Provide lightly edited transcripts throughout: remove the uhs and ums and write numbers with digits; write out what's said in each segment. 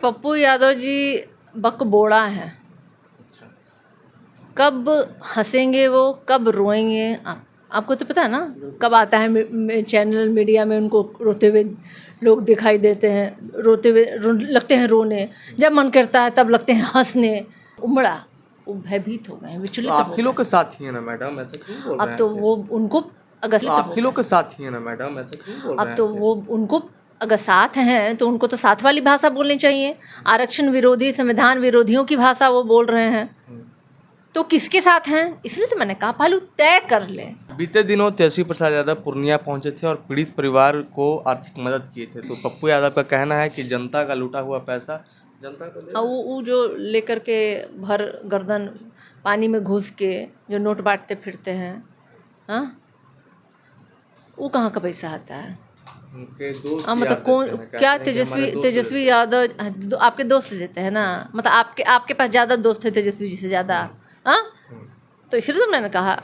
पप्पू यादव जी बकबोड़ा हैं। अच्छा। कब हंसेंगे वो, कब रोएंगे, आपको तो पता है ना। कब आता है चैनल मीडिया में उनको रोते हुए लोग दिखाई देते हैं, रोते हुए लगते हैं रोने। जब मन करता है तब लगते हैं हंसने। उमड़ा, वो भयभीत हो गए हैं, तो विचलित आप हो ही लोग गए के साथ ही है ना मैडम, ऐसा क्यों बोल अब रहे तो हैं? वो उनको अगर तो आप ही लोग के साथ ही है ना मैडम, ऐसा क्यों बोल रहे अब हैं? तो वो उनको अगर साथ हैं तो उनको तो साथ वाली भाषा बोलनी चाहिए। आरक्षण विरोधी, संविधान विरोधियों की भाषा वो बोल रहे हैं। तो किसके साथ हैं? इसलिए तो मैंने कहा पहले तय कर ले। बीते दिनों तेजस्वी प्रसाद यादव पूर्णिया पहुंचे थे और पीड़ित परिवार को आर्थिक मदद किए थे। तो पप्पू यादव का कहना है कि जनता का लूटा हुआ पैसा जनता को दे। और वो जो लेकर के भर गर्दन पानी में घुस के जो नोट बांटते फिरते हैं, हाँ, वो कहाँ का पैसा आता है? उनके दोस्त हाँ, मतलब याद कौन देते हैं, कहते क्या हैं कि हमारे दोस्त तेजस्वी देते हैं। यादव आपके दोस्त देते हैं ना। मतलब आपके पास ज़्यादा दोस्त है तेजस्वी जी से ज़्यादा। हाँ, तो इसलिए तो मैंने कहा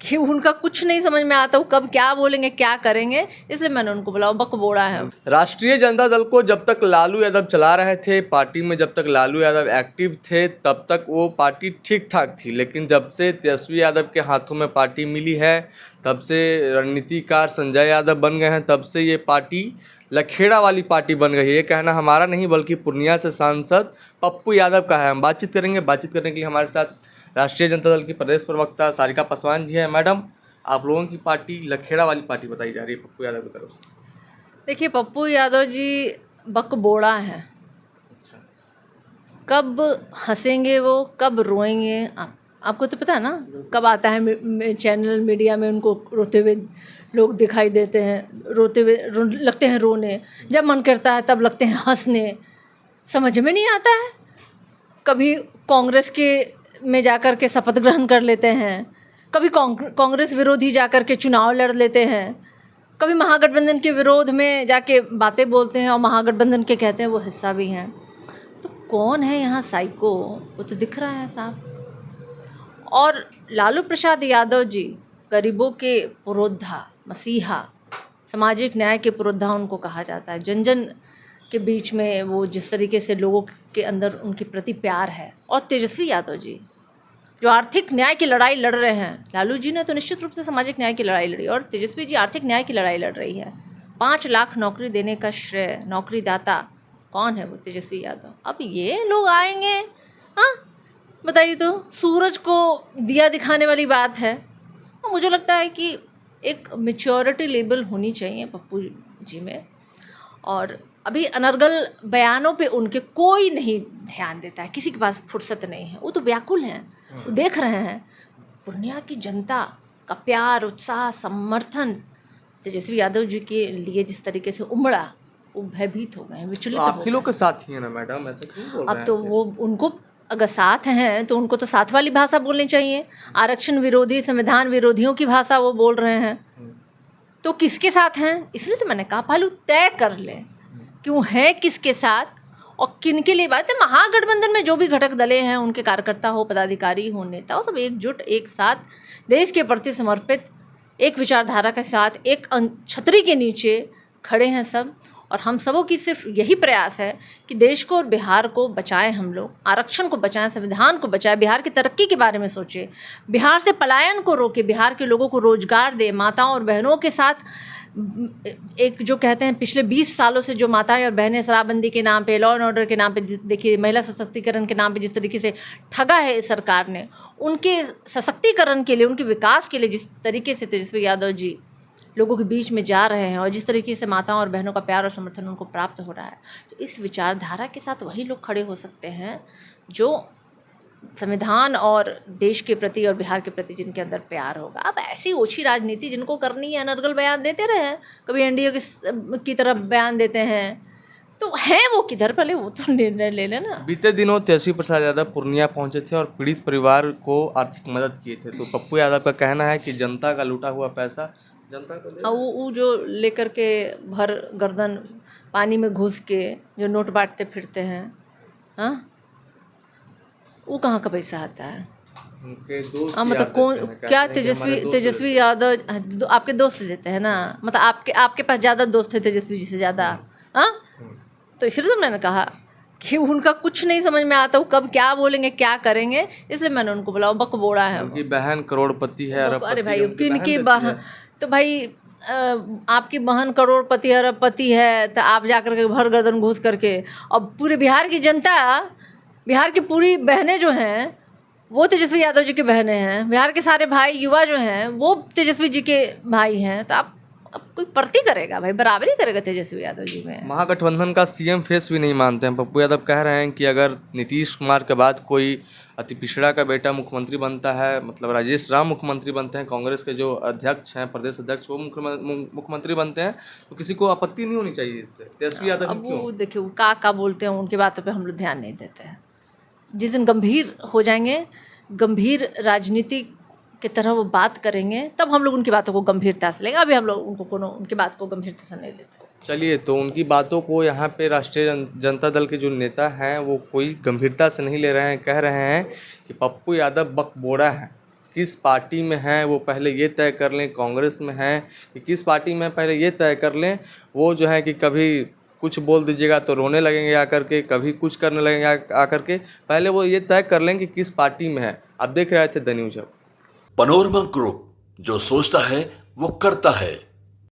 कि उनका कुछ नहीं समझ में आता, वो कब क्या बोलेंगे क्या करेंगे, इसलिए मैंने उनको बोला वो बकबोड़ा है। राष्ट्रीय जनता दल को जब तक लालू यादव चला रहे थे, पार्टी में जब तक लालू यादव एक्टिव थे, तब तक वो पार्टी ठीक ठाक थी। लेकिन जब से तेजस्वी यादव के हाथों में पार्टी मिली है, तब से रणनीतिकार संजय यादव बन गए हैं, तब से ये पार्टी लखेड़ा वाली पार्टी बन गई है। ये कहना हमारा नहीं बल्कि पूर्णिया से सांसद पप्पू यादव का है। हम बातचीत करेंगे। बातचीत करने के लिए हमारे साथ राष्ट्रीय जनता दल की प्रदेश प्रवक्ता सारिका पासवान जी हैं। मैडम, आप लोगों की पार्टी लखेड़ा वाली पार्टी बताई जा रही है पप्पू यादव की तरफ से। देखिए, पप्पू यादव जी बकबोड़ा हैं। अच्छा। कब हंसेंगे वो, कब रोएंगे, आपको तो पता है ना। कब आता है चैनल मीडिया में उनको रोते हुए लोग दिखाई देते हैं, रोते हुए लगते हैं रोने। जब मन करता है तब लगते हैं हंसने। समझ में नहीं आता है। कभी कांग्रेस के में जाकर के शपथ ग्रहण कर लेते हैं, कभी कांग्रेस विरोधी जाकर के चुनाव लड़ लेते हैं, कभी महागठबंधन के विरोध में जाके बातें बोलते हैं और महागठबंधन के कहते हैं वो हिस्सा भी हैं। तो कौन है यहाँ साइको? वो तो दिख रहा है साहब। और लालू प्रसाद यादव जी गरीबों के पुरोधा, मसीहा, सामाजिक न्याय के पुरोधा उनको कहा जाता है। जन जन के बीच में वो जिस तरीके से लोगों के अंदर उनके प्रति प्यार है। और तेजस्वी यादव जी जो आर्थिक न्याय की लड़ाई लड़ रहे हैं, लालू जी ने तो निश्चित रूप से सामाजिक न्याय की लड़ाई लड़ी और तेजस्वी जी आर्थिक न्याय की लड़ाई लड़ रही है। 5 लाख नौकरी देने का श्रेय नौकरीदाता कौन है? वो तेजस्वी यादव। अब ये लोग आएंगे, हाँ, बताइए तो। सूरज को दिया दिखाने वाली बात है। और मुझे लगता है कि एक मैच्योरिटी लेवल होनी चाहिए पप्पू जी में। और अभी अनर्गल बयानों पे उनके कोई नहीं ध्यान देता है, किसी के पास फुर्सत नहीं है। वो तो व्याकुल हैं, वो देख रहे हैं पूर्णिया की जनता का प्यार, उत्साह, समर्थन तेजस्वी यादव जी के लिए जिस तरीके से उमड़ा, वो भयभीत हो गए हैं, विचलित हो आप ही लोग गए के साथ ही है ना मैडम, ऐसा क्यों बोल हैं। रहे अब तो हैं? वो उनको अगर साथ हैं तो उनको तो साथ वाली भाषा बोलनी चाहिए। आरक्षण विरोधी, संविधान विरोधियों की भाषा वो बोल रहे हैं। तो किसके साथ हैं? इसलिए तो मैंने कहा पहले तय कर ले कि वो है किसके साथ और किन के लिए बात है। महागठबंधन में जो भी घटक दलें हैं, उनके कार्यकर्ता हो, पदाधिकारी हो, नेता हो, सब एकजुट एक साथ देश के प्रति समर्पित एक विचारधारा के साथ एक छतरी के नीचे खड़े हैं सब। और हम सबों की सिर्फ यही प्रयास है कि देश को और बिहार को बचाएं, हम लोग आरक्षण को बचाएं, संविधान को बचाएं, बिहार की तरक्की के बारे में सोचें, बिहार से पलायन को रोके, बिहार के लोगों को रोजगार दे, माताओं और बहनों के साथ एक जो कहते हैं पिछले 20 सालों से जो माताएं और बहनें शराबबंदी के नाम पे, लॉ एंड ऑर्डर के नाम पे, देखिए महिला सशक्तिकरण के नाम पे जिस तरीके से ठगा है इस सरकार ने, उनके सशक्तिकरण के लिए, उनके विकास के लिए जिस तरीके से तेजस्वी यादव जी लोगों के बीच में जा रहे हैं और जिस तरीके से माताओं और बहनों का प्यार और समर्थन उनको प्राप्त हो रहा है, तो इस विचारधारा के साथ वही लोग खड़े हो सकते हैं जो संविधान और देश के प्रति और बिहार के प्रति जिनके अंदर प्यार होगा। अब ऐसी ओछी राजनीति जिनको करनी है, अनर्गल बयान देते रहे हैं, कभी एनडीए की तरफ बयान देते हैं, तो हैं वो किधर? पहले वो तो निर्णय ले लेना। बीते दिनों तेजस्वी प्रसाद यादव पूर्णिया पहुंचे थे और पीड़ित परिवार को आर्थिक मदद किए थे। तो पप्पू यादव का कहना है कि जनता का लूटा हुआ पैसा जनता को दे। वो जो लेकर के भर गर्दन पानी में घुस के जो नोट बांटते फिरते हैं, हाँ, वो कहाँ का पैसा आता है? उनके दोस्त हाँ, मतलब याद कौन देते हैं, कहते क्या हैं कि हमारे दोस्त तेजस्वी देते यादव आपके दोस्त देते हैं ना। मतलब आपके पास ज़्यादा दोस्त है तेजस्वी जी से ज़्यादा। हाँ, तो इसलिए तो मैंने कहा कि उनका कुछ नहीं समझ में आता, वो कब क्या बोलेंगे क्या करेंगे, इसलिए मैंने उनको बोला वो बकबोड़ा है। उनकी बहन करोड़पति है, अरे अरबपति भाई है, उनकी बहन किनकी देती बहन, है। तो भाई आपकी बहन करोड़पति अरबपति है तो आप जा करके भर गर्दन घूस करके, और पूरे बिहार की जनता, बिहार की पूरी बहनें जो हैं वो तेजस्वी यादव जी की बहनें हैं, बिहार के सारे भाई युवा जो हैं वो तेजस्वी जी के भाई हैं, तो आप अब कोई प्रति करेगा भाई, बराबरी करेगा तेजस्वी यादव जी में। महागठबंधन का सीएम फेस भी नहीं मानते हैं। पप्पू यादव कह रहे हैं कि अगर नीतीश कुमार के बाद कोई अति पिछड़ा का बेटा मुख्यमंत्री बनता है, मतलब राजेश राम मुख्यमंत्री बनते हैं, कांग्रेस के जो अध्यक्ष हैं, प्रदेश अध्यक्ष, वो मुख्यमंत्री बनते हैं, तो किसी को आपत्ति नहीं होनी चाहिए इससे। तेजस्वी यादव अब क्यों? वो देखिए वो का बोलते हैं, उनकी बातों पे हम लोग ध्यान नहीं देते हैं। जिस दिन गंभीर हो जाएंगे, गंभीर राजनीति की तरह वो बात करेंगे, तब हम लोग उनकी बातों को गंभीरता से लेंगे। अभी हम लोग उनकी बात को गंभीरता से नहीं लेते। चलिए, तो उनकी बातों को यहाँ पे राष्ट्रीय जनता दल के जो नेता हैं वो कोई गंभीरता से नहीं ले रहे हैं। कह रहे हैं कि पप्पू यादव बकबोड़ा हैं, किस पार्टी में हैं वो पहले ये तय कर लें, कांग्रेस में हैं कि किस पार्टी में पहले ये तय कर लें। वो जो है कि कभी कुछ बोल दीजिएगा तो रोने लगेंगे आकर के, कभी कुछ करने लगेंगे आकर के, पहले वो ये तय कर लें कि किस पार्टी में है। आप देख रहे थे द न्यूज़ अब। पनोरमा ग्रुप, जो सोचता है वो करता है।